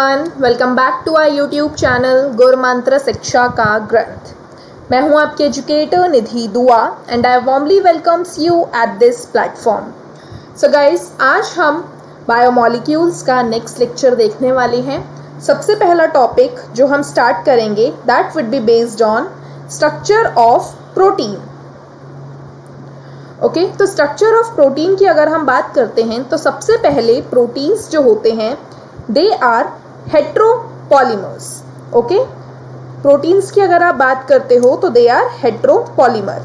Everyone, welcome back to our YouTube channel Gur Mantra शिक्षा का ग्रंथ। मैं हूं आपके एजुकेटर निधि दुआ and I warmly welcomes you at this platform. So guys, आज हम बायोमोलिक्यूल्स का नेक्स्ट लेक्चर देखने वाले हैं। सबसे पहला टॉपिक जो हम स्टार्ट करेंगे that would be based on structure of protein. Okay, तो स्ट्रक्चर ऑफ प्रोटीन की अगर हम बात करते हैं तो सबसे पहले प्रोटीन्स जो होते हैं दे आर हेट्रोपॉलीमर्स। ओके, प्रोटीन्स की अगर आप बात करते हो तो दे आर हेट्रोपॉलीमर।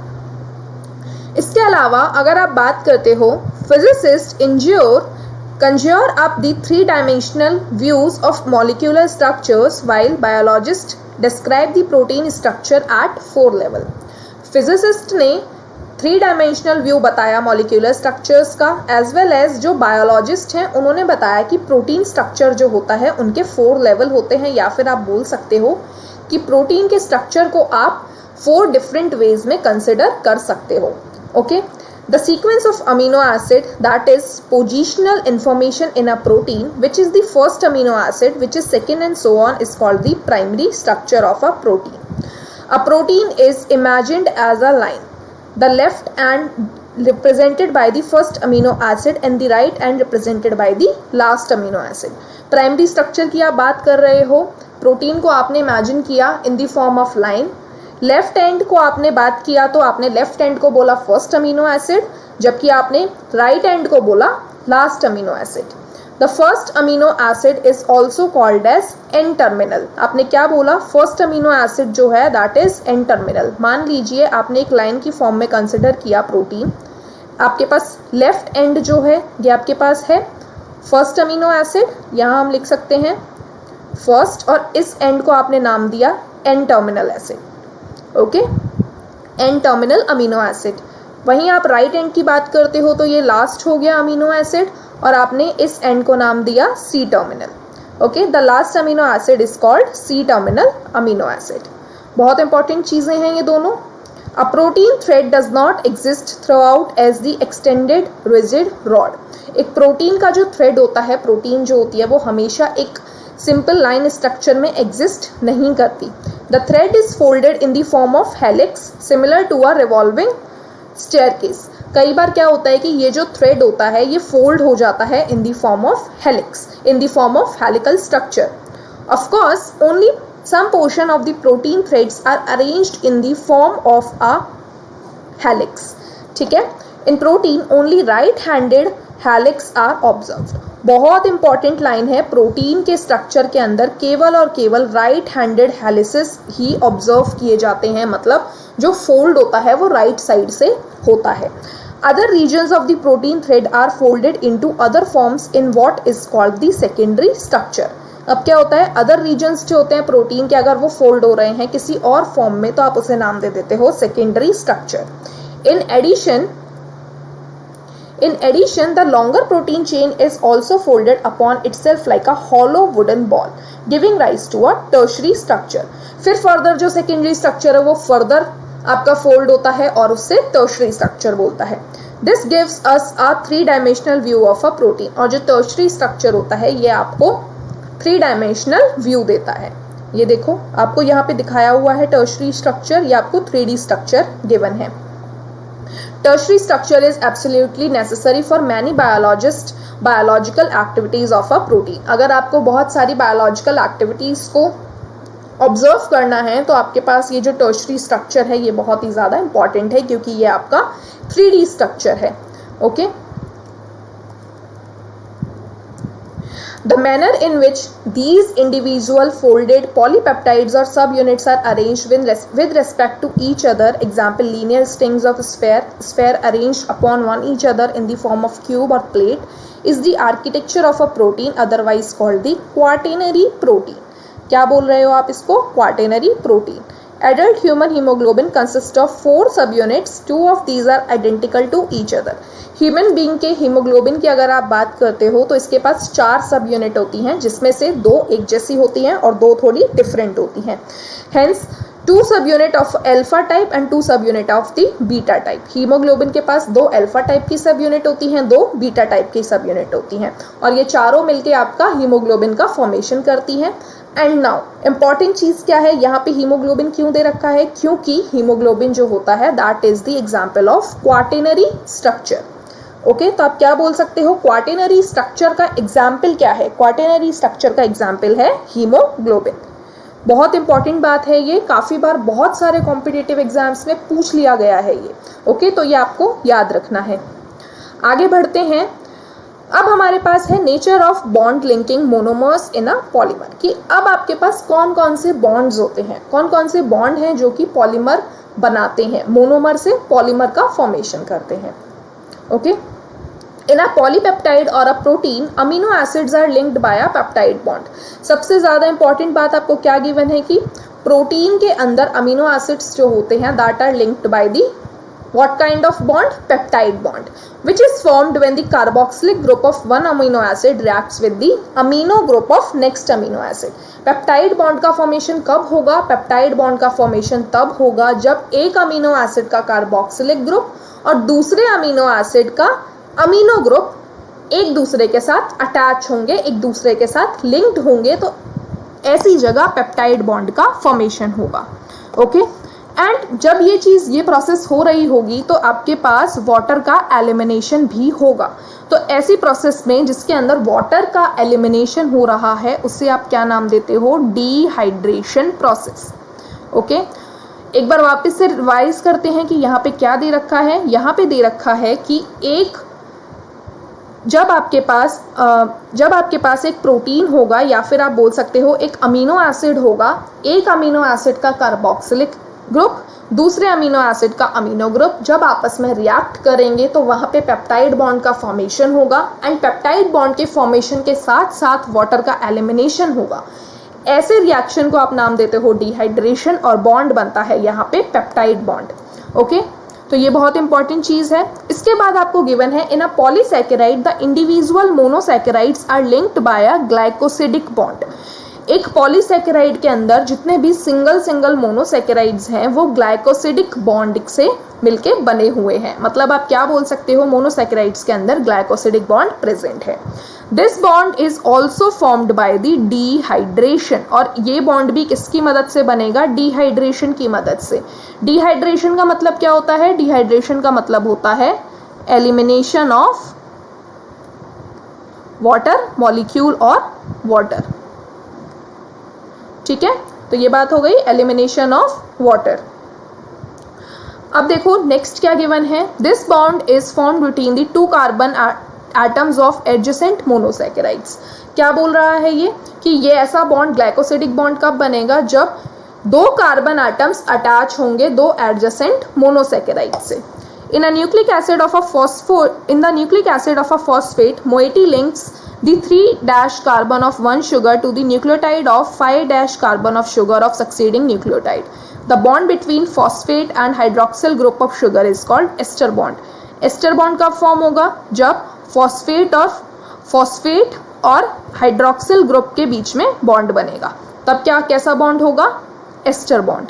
इसके अलावा अगर आप बात करते हो physicist conjure up the three-dimensional views of molecular structures while biologists describe the protein structure at 4 level। Physicist ने 3-dimensional व्यू बताया मॉलिक्यूलर स्ट्रक्चर्स का, एज वेल एज जो बायोलॉजिस्ट हैं उन्होंने बताया कि प्रोटीन स्ट्रक्चर जो होता है उनके 4 लेवल होते हैं, या फिर आप बोल सकते हो कि प्रोटीन के स्ट्रक्चर को आप 4 डिफरेंट वेज में कंसिडर कर सकते हो। Okay, the sequence of amino acid, that is positional information in a protein, which is the first amino acid, which is second and so on, is called the primary structure of a protein। A protein is imagined as a line, the left end represented by the first amino acid and the right end represented by the last amino acid। Primary structure की आप बात कर रहे हो, protein को आपने imagine किया इन the form of line. Left and को आपने बात किया तो आपने लेफ्ट एंड को बोला फर्स्ट अमीनो एसिड, जबकि आपने राइट एंड को बोला last amino acid. The first amino acid is also called as N terminal. आपने क्या बोला? फर्स्ट अमीनो एसिड जो है दैट इज एन टर्मिनल। मान लीजिए आपने एक लाइन की फॉर्म में कंसिडर किया प्रोटीन, आपके पास लेफ्ट एंड जो है ये आपके पास है फर्स्ट अमीनो एसिड, यहाँ हम लिख सकते हैं फर्स्ट, और इस एंड को आपने नाम दिया N terminal acid. Okay, N terminal amino acid. वहीं आप राइट एंड की बात करते हो तो ये लास्ट हो गया अमीनो एसिड, और आपने इस एंड को नाम दिया C terminal. Okay, the last amino acid is called C terminal amino acid. बहुत इंपॉर्टेंट चीज़ें हैं ये दोनों। A protein thread does not exist throughout as the extended rigid rod. एक प्रोटीन का जो थ्रेड होता है, प्रोटीन जो होती है वो हमेशा एक सिंपल लाइन स्ट्रक्चर में एग्जिस्ट नहीं करती। The thread is folded in the form of helix similar to a revolving staircase. कई बार क्या होता है कि ये जो थ्रेड होता है ये फोल्ड हो जाता है इन the form of helix, in the form of helical structure. Of course only some portion of the protein threads are arranged in the form of a helix। ठीक है, in protein only right-handed helix are observed। बहुत important line है, protein के structure के अंदर केवल और केवल राइट हैंडेड हेलिसेस ही ऑब्जर्व किए जाते हैं, मतलब जो फोल्ड होता है वो राइट साइड से होता है। Other regions of the protein thread are folded into other forms in what is called the secondary structure. अब क्या होता है, अदर रीजन्स जो होते हैं प्रोटीन के, अगर वो फोल्ड हो रहे हैं किसी और फॉर्म में तो आप उसे नाम दे देते हो secondary structure. In addition, the longer protein chain is also folded upon itself like a hollow wooden ball, giving rise to a tertiary structure। फिर फर्दर जो सेकेंडरी स्ट्रक्चर है वो फर्दर आपका फोल्ड होता है और उससे टर्शरी स्ट्रक्चर बोलता है। This gives us a 3-dimensional view of a protein। और जो टर्शरी स्ट्रक्चर होता है ये आपको 3-dimensional व्यू देता है। ये देखो आपको यहाँ पे दिखाया हुआ है टर्शरी स्ट्रक्चर, ये आपको 3D स्ट्रक्चर गिवन है। Tertiary structure is absolutely necessary for many biological activities of a protein. अगर आपको बहुत सारी बायोलॉजिकल एक्टिविटीज को ऑब्जर्व करना है तो आपके पास ये जो टर्शरी स्ट्रक्चर है ये बहुत ही ज़्यादा इंपॉर्टेंट है, क्योंकि ये आपका 3D स्ट्रक्चर है। Okay, the manner in which these individual folded polypeptides or subunits are arranged with respect to each other, example linear strings of sphere arranged upon one each other in the form of cube or plate, is the architecture of a protein, otherwise called the quaternary protein। क्या बोल रहे हो आप इसको? quaternary protein। Adult human hemoglobin consists of 4 subunits, 2 of these are identical to each other। Human being के haemoglobin की अगर आप बात करते हो तो इसके पास 4 सब यूनिट होती हैं, जिसमें से 2 एक जैसी होती हैं और 2 थोड़ी डिफरेंट होती हैं। हेंस 2 सब unit of alpha type and 2 सब unit of the beta type. Haemoglobin के पास 2 अल्फा टाइप की सब यूनिट होती हैं, 2 बीटा टाइप की सब यूनिट होती हैं, और ये चारों मिलके आपका हीमोग्लोबिन का फॉर्मेशन करती हैं। एंड नाउ इंपॉर्टेंट चीज क्या है, यहाँ पे हीमोग्लोबिन क्यों दे रखा है, क्योंकि हीमोग्लोबिन जो होता है that is the example of quaternary structure. Okay, तो आप क्या बोल सकते हो, क्वार्टेनरी स्ट्रक्चर का एग्जाम्पल क्या है, क्वार्टेनरी स्ट्रक्चर का एग्जाम्पल है हीमोग्लोबिन। बहुत इंपॉर्टेंट बात है ये, काफ़ी बार बहुत सारे कॉम्पिटिटिव एग्जाम्स में पूछ लिया गया है ये। ओके, तो ये आपको याद रखना है। आगे बढ़ते हैं। अब हमारे पास है nature of bond linking monomers in a polymer, कि अब आपके पास कौन कौन से बॉन्ड्स होते हैं, कौन कौन से बॉन्ड हैं जो कि पॉलीमर बनाते हैं, मोनोमर से पॉलीमर का फॉर्मेशन करते हैं। Okay, In a polypeptide or a protein, amino acids are linked by a peptide bond. सबसे ज़्यादा इंपॉर्टेंट बात आपको क्या गिवन है कि प्रोटीन के अंदर अमीनो एसिड्स जो होते हैं that are linked by the what kind of bond? Peptide bond, which is formed when the carboxylic group of one amino acid reacts with the amino group of next amino acid. Peptide bond का formation कब होगा? Peptide bond का formation तब होगा जब एक amino acid का carboxylic group और दूसरे अमीनो एसिड का अमीनो ग्रुप एक दूसरे के साथ अटैच होंगे, एक दूसरे के साथ लिंक्ड होंगे, तो ऐसी जगह पेप्टाइड बॉन्ड का फॉर्मेशन होगा। ओके, एंड जब ये प्रोसेस हो रही होगी तो आपके पास वाटर का एलिमिनेशन भी होगा। तो ऐसी प्रोसेस में जिसके अंदर वाटर का एलिमिनेशन हो रहा है उसे आप क्या नाम देते हो? Dehydration process. ओके, एक बार वापस से रिवाइज करते हैं कि यहाँ पे क्या दे रखा है। यहाँ पे दे रखा है कि जब आपके पास एक प्रोटीन होगा या फिर आप बोल सकते हो एक अमीनो एसिड होगा, एक अमीनो एसिड का कार्बोक्सिलिक ग्रुप दूसरे अमीनो एसिड का अमीनो ग्रुप जब आपस में रिएक्ट करेंगे तो वहाँ पे पेप्टाइड बॉन्ड का फॉर्मेशन होगा, एंड पेप्टाइड बॉन्ड के फॉर्मेशन के साथ साथ वाटर का एलिमिनेशन होगा। ऐसे रिएक्शन को आप नाम देते हो डिहाइड्रेशन, और बॉन्ड बनता है यहाँ पे पेप्टाइड बॉन्ड। ओके, तो ये बहुत इंपॉर्टेंट चीज़ है। इसके बाद आपको गिवन है in a polysaccharide the individual monosaccharides are linked by a glycosidic bond. एक पॉलीसैकेराइड के अंदर जितने भी सिंगल मोनोसैकेराइड्स हैं वो ग्लाइकोसिडिक बॉन्ड से मिलके बने हुए हैं। मतलब आप क्या बोल सकते हो, मोनोसैकेराइड्स के अंदर ग्लाइकोसिडिक बॉन्ड प्रेजेंट है। This bond is also formed by the dehydration, और ये बॉन्ड भी किसकी मदद से बनेगा? डिहाइड्रेशन की मदद से। डिहाइड्रेशन का मतलब क्या होता है? डिहाइड्रेशन का मतलब होता है एलिमिनेशन ऑफ वाटर मॉलिक्यूल और वाटर। ठीक है, तो ये बात हो गई एलिमिनेशन ऑफ वाटर। अब देखो नेक्स्ट क्या गिवन है, this bond is formed between the 2 carbon atoms of adjacent monosaccharides. क्या बोल रहा है ये कि ये ऐसा बॉन्ड ग्लाइकोसिडिक बॉन्ड कब बनेगा? जब 2 कार्बन एटम्स अटैच होंगे 2 एडजेसेंट मोनोसैकेराइड से। In the nucleic acid of a phosphate, moiety links the 3' carbon of one sugar to the nucleotide of 5' carbon of sugar of succeeding nucleotide. The bond between phosphate and hydroxyl group of sugar is called ester bond. Ester bond कब form होगा? जब phosphate और hydroxyl group के बीच में bond बनेगा, तब कैसा bond होगा? Ester bond.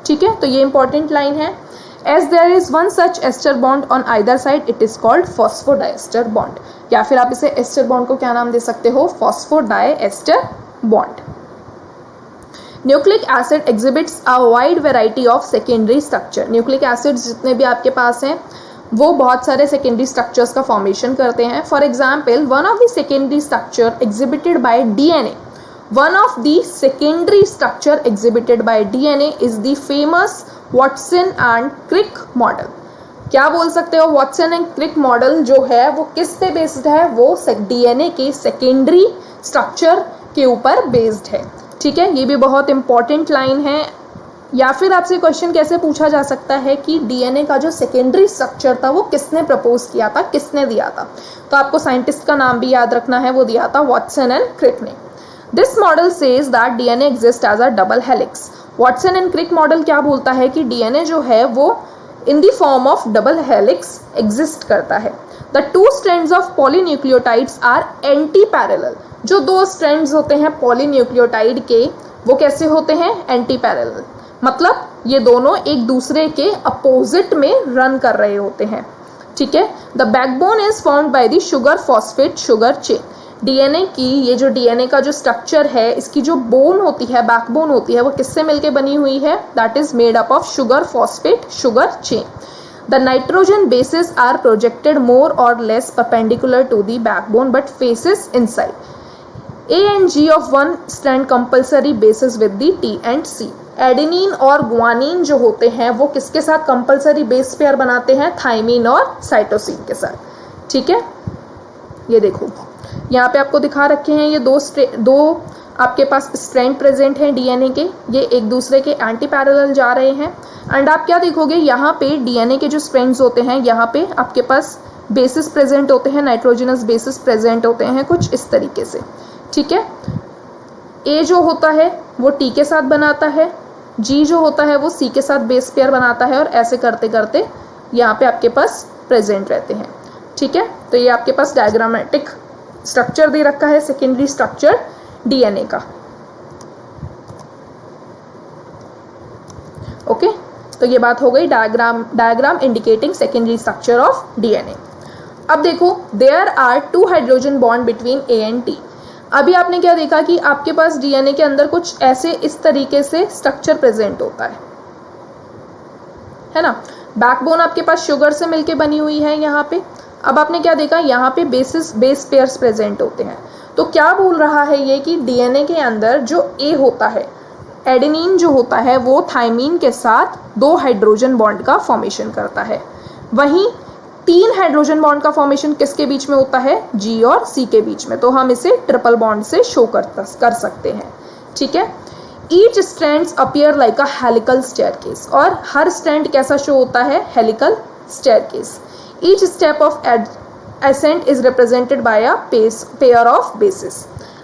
ठीक है, तो ये इंपॉर्टेंट लाइन है। As there is one such ester bond on either side, it is called phosphodiester bond. या फिर आप इसे एस्टर बॉन्ड को क्या नाम दे सकते हो? Phosphodiester bond. Nucleic acid exhibits a wide variety of secondary structure. Nucleic acids जितने भी आपके पास हैं वो बहुत सारे सेकेंडरी स्ट्रक्चर्स का फॉर्मेशन करते हैं। For example, one of the secondary structure exhibited by DNA One of the secondary structure exhibited by DNA is the famous Watson and Crick model. क्या बोल सकते हो? वॉटसन एंड क्रिक मॉडल जो है वो किस पे बेस्ड है? वो डीएनए के सेकेंडरी स्ट्रक्चर के ऊपर बेस्ड है। ठीक है, ये भी बहुत इंपॉर्टेंट लाइन है। या फिर आपसे क्वेश्चन कैसे पूछा जा सकता है कि डीएनए का जो सेकेंडरी स्ट्रक्चर था वो किसने प्रपोज किया था, किसने दिया था? तो आपको साइंटिस्ट का नाम भी याद रखना है, वो दिया था वॉटसन एंड क्रिक ने। This model says that DNA exists as a double helix. Watson and Crick model क्या बोलता है कि DNA जो है वो in the form of double helix exist करता है। The 2 strands of polynucleotides are anti-parallel. जो 2 strands होते हैं polynucleotide के वो कैसे होते हैं? Anti-parallel. मतलब ये दोनों एक दूसरे के अपोजिट में रन कर रहे होते हैं, ठीक है। The backbone is formed by the sugar phosphate sugar chain. DNA की ये जो डीएनए का जो स्ट्रक्चर है, इसकी जो बोन होती है, बैकबोन होती है, वो किससे मिलके बनी हुई है? That is made up of sugar phosphate sugar chain. The nitrogen bases are projected more or less perpendicular to the backbone but faces inside. A and G of one strand compulsory bases with the T and C. Adenine और guanine जो होते हैं वो किसके साथ compulsory base pair बनाते हैं? Thymine और साइटोसिन के साथ, ठीक है। ये देखो यहाँ पे आपको दिखा रखे हैं ये दो आपके पास स्ट्रैंड प्रेजेंट हैं डीएनए के, ये एक दूसरे के एंटी पैरेलल जा रहे हैं। एंड आप क्या देखोगे, यहाँ पे डीएनए के जो स्ट्रैंड्स होते हैं, यहाँ पे आपके पास बेसिस प्रेजेंट होते हैं, नाइट्रोजनस बेसिस प्रेजेंट होते हैं कुछ इस तरीके से, ठीक है। ए जो होता है वो टी के साथ बनाता है, जी जो होता है वो सी के साथ बेस पेयर बनाता है, और ऐसे करते करते यहाँ पे आपके पास प्रेजेंट रहते हैं, ठीक है। तो ये आपके पास डायग्रामेटिक स्ट्रक्चर दे रखा है सेकेंडरी स्ट्रक्चर डीएनए का, ओके। तो ये बात हो गई diagram indicating secondary structure of DNA. अब देखो, there are 2 hydrogen bond between A and T. अभी आपने क्या देखा कि आपके पास डीएनए के अंदर कुछ ऐसे इस तरीके से स्ट्रक्चर प्रेजेंट होता है ना। बैकबोन आपके पास शुगर से मिलके बनी हुई है यहाँ पे। अब आपने क्या देखा, यहाँ पे बेस पेयर्स प्रेजेंट होते हैं। तो क्या बोल रहा है ये कि डीएनए के अंदर जो ए होता है, एडेनिन जो होता है, वो थाइमिन के साथ 2 हाइड्रोजन बॉन्ड का फॉर्मेशन करता है। वहीं 3 हाइड्रोजन बॉन्ड का फॉर्मेशन किसके बीच में होता है? जी और सी के बीच में। तो हम इसे ट्रिपल बॉन्ड से शो कर सकते हैं, ठीक है। ईच स्ट्रैंड्स अपीयर लाइक अ हेलिकल स्टेयरकेस, और हर स्ट्रैंड कैसा शो होता है? Helical staircase. Each step of ascent is represented by a pair of bases.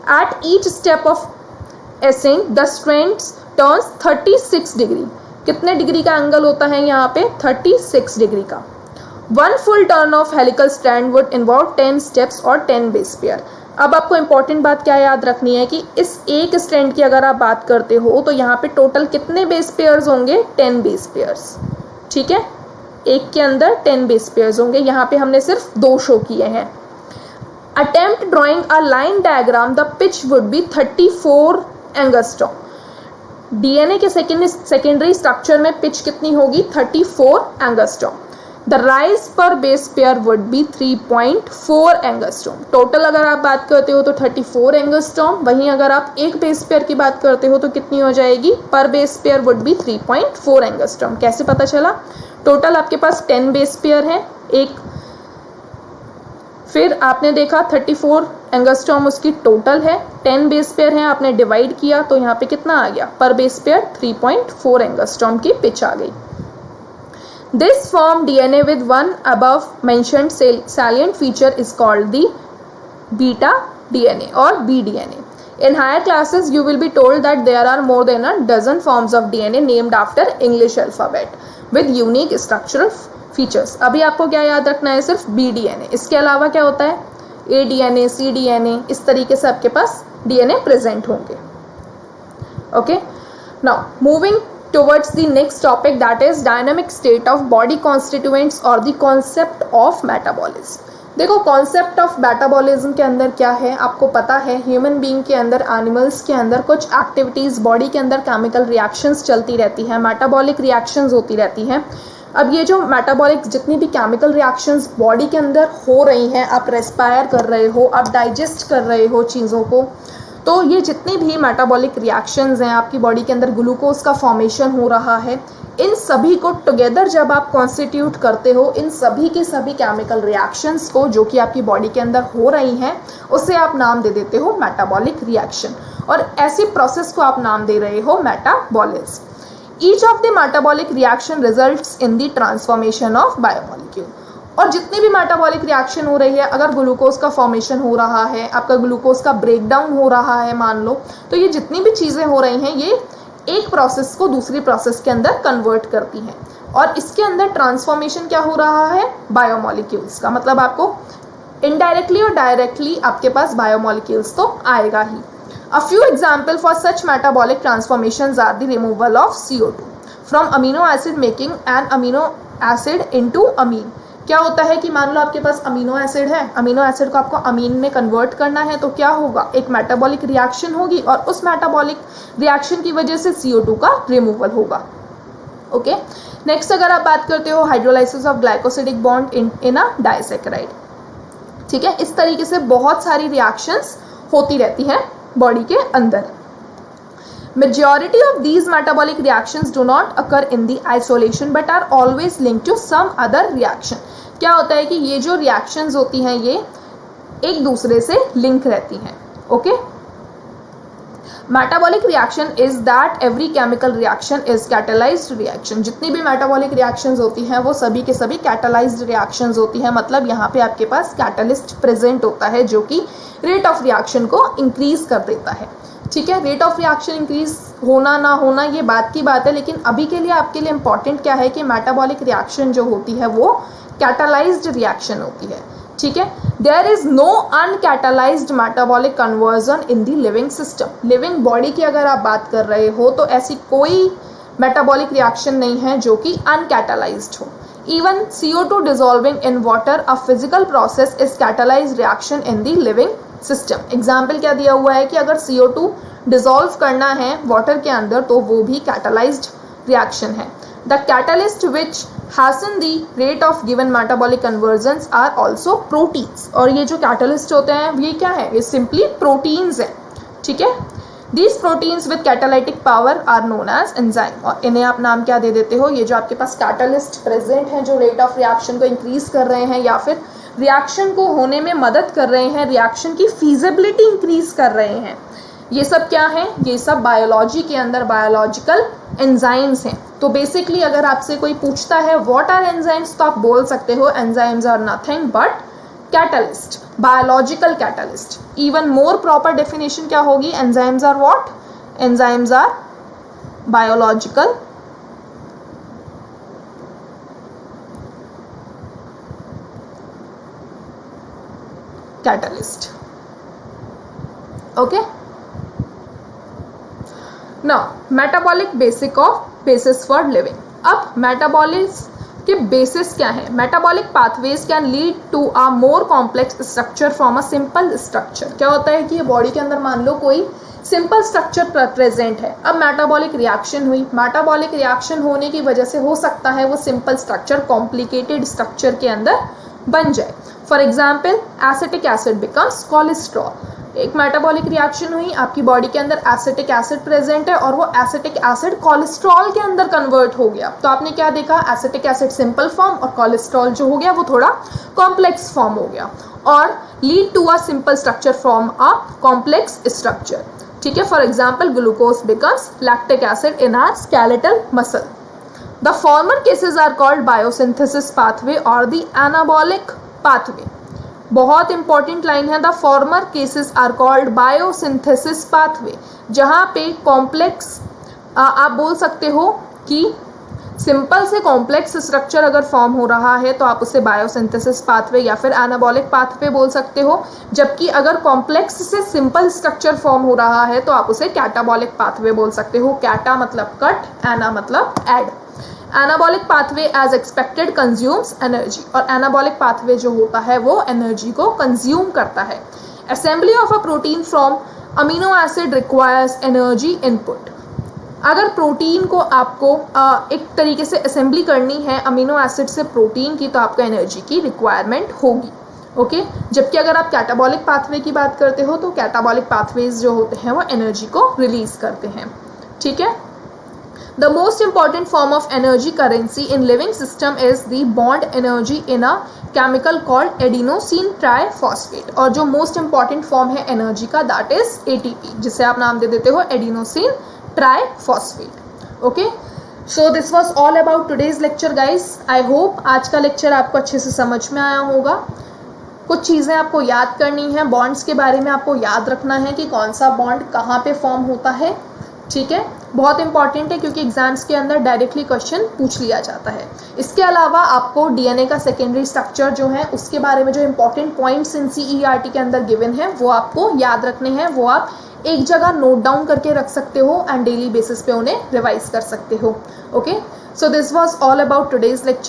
At each step of ascent, the strands turns 36 degree. कितने डिग्री का angle होता है यहाँ पे? 36 डिग्री का। One full turn of helical strand would involve 10 steps और 10 base pair। अब आपको इंपॉर्टेंट बात क्या याद रखनी है कि इस एक स्ट्रैंड की अगर आप बात करते हो तो यहाँ पे टोटल कितने बेस पेयर्स होंगे? 10 बेस पेयर्स, ठीक है। एक के अंदर 10 बेस पेयर्स होंगे। यहाँ पे हमने सिर्फ 2 शो किए हैं। Attempt drawing a line diagram, the pitch would be 34 angstrom. DNA के सेकेंडरी स्ट्रक्चर में पिच कितनी होगी? 34 एंगस्ट्रॉम। द राइज पर base pair would be 3.4 angstrom. Total अगर आप बात करते हो तो 34 एंगस्ट्रॉम। वहीं अगर आप एक बेस पेयर की बात करते हो तो कितनी हो जाएगी? पर base pair would be 3.4 angstrom. कैसे पता चला? टोटल आपके पास 10 बेस पेयर है एक, फिर आपने देखा 34 एंगस्ट्रॉम उसकी टोटल है, 10 बेस पेयर है, आपने डिवाइड किया तो यहाँ पे कितना आ गया? पर बेस पेयर 3.4 एंगस्ट्रॉम की पिच आ गई। This form DNA with one above mentioned salient feature is called the beta DNA or bDNA. In higher classes you will be told that there are more than a dozen forms of DNA named after English alphabet with unique structural features। अभी आपको क्या याद रखना है? सिर्फ bDNA। इसके अलावा क्या होता है? aDNA, cDNA, इस तरीके से आपके पास DNA प्रेजेंट होंगे, okay. Now moving towards the next topic, that is dynamic state of body constituents or the concept of metabolism। देखो, कॉन्सेप्ट ऑफ मेटाबॉलिज्म के अंदर क्या है आपको पता है। ह्यूमन बीइंग के अंदर, एनिमल्स के अंदर कुछ एक्टिविटीज़, बॉडी के अंदर केमिकल रिएक्शंस चलती रहती हैं, मेटाबॉलिक रिएक्शंस होती रहती हैं। अब ये जो मेटाबॉलिक जितनी भी केमिकल रिएक्शंस बॉडी के अंदर हो रही हैं, आप रेस्पायर कर रहे हो, आप डाइजेस्ट कर रहे हो चीज़ों को, तो ये जितनी भी मेटाबॉलिक रिएक्शंस हैं, आपकी बॉडी के अंदर ग्लूकोज का फॉर्मेशन हो रहा है, इन सभी को टुगेदर जब आप कॉन्स्टिट्यूट करते हो, इन सभी के सभी केमिकल रिएक्शंस को जो कि आपकी बॉडी के अंदर हो रही हैं, उसे आप नाम दे देते हो मेटाबॉलिक रिएक्शन, और ऐसी प्रोसेस को आप नाम दे रहे हो metabolism. Each of the metabolic reaction results in the transformation of biomolecule. और जितनी भी मेटाबॉलिक रिएक्शन हो रही है, अगर ग्लूकोज का फॉर्मेशन हो रहा है, आपका ग्लूकोज का ब्रेकडाउन हो रहा है मान लो, तो ये जितनी भी चीज़ें हो रही हैं, ये एक प्रोसेस को दूसरी प्रोसेस के अंदर कन्वर्ट करती हैं, और इसके अंदर ट्रांसफॉर्मेशन क्या हो रहा है? बायोमॉलिक्यूल्स का। मतलब आपको इनडायरेक्टली और डायरेक्टली आपके पास बायोमॉलिक्यूल्स तो आएगा ही। A few examples for such metabolic transformations are the removal of CO2 from amino acid making an amino acid into amine. क्या होता है कि मान लो आपके पास अमीनो एसिड है, अमीनो एसिड को आपको अमीन में कन्वर्ट करना है, तो क्या होगा, एक मेटाबॉलिक रिएक्शन होगी और उस मेटाबॉलिक रिएक्शन की वजह से CO2 का रिमूवल होगा. ओके. नेक्स्ट अगर आप बात करते हो hydrolysis of glycosidic bond in a disaccharide. ठीक है, इस तरीके से बहुत सारी रिएक्शंस होती रहती हैं बॉडी के अंदर. Majority of these metabolic reactions do not occur in the isolation but are always linked to some other reaction. क्या होता है कि ये जो reactions होती हैं ये एक दूसरे से लिंक रहती हैं. Okay. Metabolic reaction is that every chemical reaction is catalyzed reaction. जितनी भी metabolic reactions होती हैं वो सभी के सभी catalyzed reactions होती हैं. मतलब यहाँ पे आपके पास catalyst present होता है जो कि rate of reaction को increase कर देता है. ठीक है, रेट ऑफ रिएक्शन इंक्रीज होना ना होना ये बात की बात है, लेकिन अभी के लिए आपके लिए इंपॉर्टेंट क्या है कि मेटाबॉलिक रिएक्शन जो होती है वो कैटालाइज्ड रिएक्शन होती है. ठीक है, there is no uncatalysed metabolic conversion in the living system. Living body की अगर आप बात कर रहे हो तो ऐसी कोई मेटाबॉलिक रिएक्शन नहीं है जो कि अनकैटालाइज्ड हो. Even CO2 dissolving in water, a physical process, is catalyzed reaction in the living system. Example क्या दिया हुआ है कि अगर CO2 dissolve करना है water के अंदर तो वो भी catalyzed reaction है. The catalyst which hasten the rate of given metabolic conversions are also proteins. और ये जो catalyst होते हैं ये क्या है, ये simply proteins है. ठीक है. These proteins with catalytic power are known as enzyme. और इन्हें आप नाम क्या दे देते हो, ये जो आपके पास catalyst present हैं जो rate of reaction को increase कर रहे हैं या फिर रिएक्शन को होने में मदद कर रहे हैं, रिएक्शन की feasibility increase कर रहे हैं, ये सब क्या है, ये सब बायोलॉजी के अंदर बायोलॉजिकल एंजाइम्स हैं. तो बेसिकली अगर आपसे कोई पूछता है व्हाट आर एंजाइम्स तो आप बोल सकते हो enzymes are nothing but catalyst, biological catalyst. Even more proper definition क्या होगी, enzymes are what, enzymes are biological catalyst. Okay. Now metabolic basis for living. अब मेटाबॉलिज्म के बेसिस क्या है, metabolic pathways can lead to a more complex structure from a simple structure. क्या होता है कि ये बॉडी के अंदर मान लो कोई सिंपल स्ट्रक्चर प्रेजेंट है, अब मेटाबॉलिक रिएक्शन हुई, मेटाबॉलिक रिएक्शन होने की वजह से हो सकता है वो सिंपल स्ट्रक्चर कॉम्प्लिकेटेड स्ट्रक्चर के अंदर बन जाए. For example acetic acid becomes cholesterol. एक मेटाबॉलिक रिएक्शन हुई, आपकी बॉडी के अंदर एसिटिक एसिड प्रेजेंट है और वो एसिटिक एसिड कोलेस्ट्रॉल के अंदर कन्वर्ट हो गया. तो आपने क्या देखा, एसिटिक एसिड सिंपल फॉर्म और कोलेस्ट्रॉल जो हो गया वो थोड़ा कॉम्प्लेक्स फॉर्म हो गया और lead to a simple structure from a complex structure. ठीक है, for example glucose becomes lactic acid in our skeletal muscle. The former cases are called biosynthesis pathway और द एनाबॉलिक पाथवे. बहुत important line है, the former cases are called biosynthesis pathway. जहाँ पे complex आप बोल सकते हो कि सिंपल से कॉम्प्लेक्स स्ट्रक्चर अगर फॉर्म हो रहा है तो आप उसे बायोसिंथेसिस पाथवे या फिर एनाबॉलिक पाथवे बोल सकते हो. जबकि अगर कॉम्प्लेक्स से सिंपल स्ट्रक्चर फॉर्म हो रहा है तो आप उसे कैटाबॉलिक पाथवे बोल सकते हो. कैटा मतलब कट, एना मतलब add. Anabolic pathway as expected consumes energy. और एनाबॉलिक पाथवे जो होता है वो एनर्जी को कंज्यूम करता है. Assembly of a protein from amino acid requires energy input. अगर प्रोटीन को आपको एक तरीके से असेंबली करनी है अमीनो एसिड से प्रोटीन की तो आपको एनर्जी की रिक्वायरमेंट होगी. ओके. जबकि अगर आप कैटाबॉलिक पाथवे की बात करते हो तो कैटाबॉलिक पाथवेज जो होते हैं वो एनर्जी को रिलीज करते हैं. ठीक है. The most important form of energy currency in living system is the bond energy in a chemical called adenosine triphosphate. और जो most important form है energy का that is ATP, जिसे आप नाम दे देते हो adenosine triphosphate. Okay, so this was all about today's lecture guys. I hope आज का lecture आपको अच्छे से समझ में आया होगा. कुछ चीज़ें आपको याद करनी है, बॉन्ड्स के बारे में आपको याद रखना है कि कौन सा बॉन्ड कहाँ पे फॉर्म होता है. ठीक है. बहुत इंपॉर्टेंट है क्योंकि एग्जाम्स के अंदर डायरेक्टली क्वेश्चन पूछ लिया जाता है। इसके अलावा आपको डीएनए का सेकेंडरी स्ट्रक्चर जो है उसके बारे में जो इंपॉर्टेंट पॉइंट्स एनसीईआरटी के अंदर गिवन है वो आपको याद रखने हैं, वो आप एक जगह नोट डाउन करके रख सकते हो एंड डेली बेसिस पे उन्हें रिवाइज कर सकते हो। Okay, so this was all about today's lecture.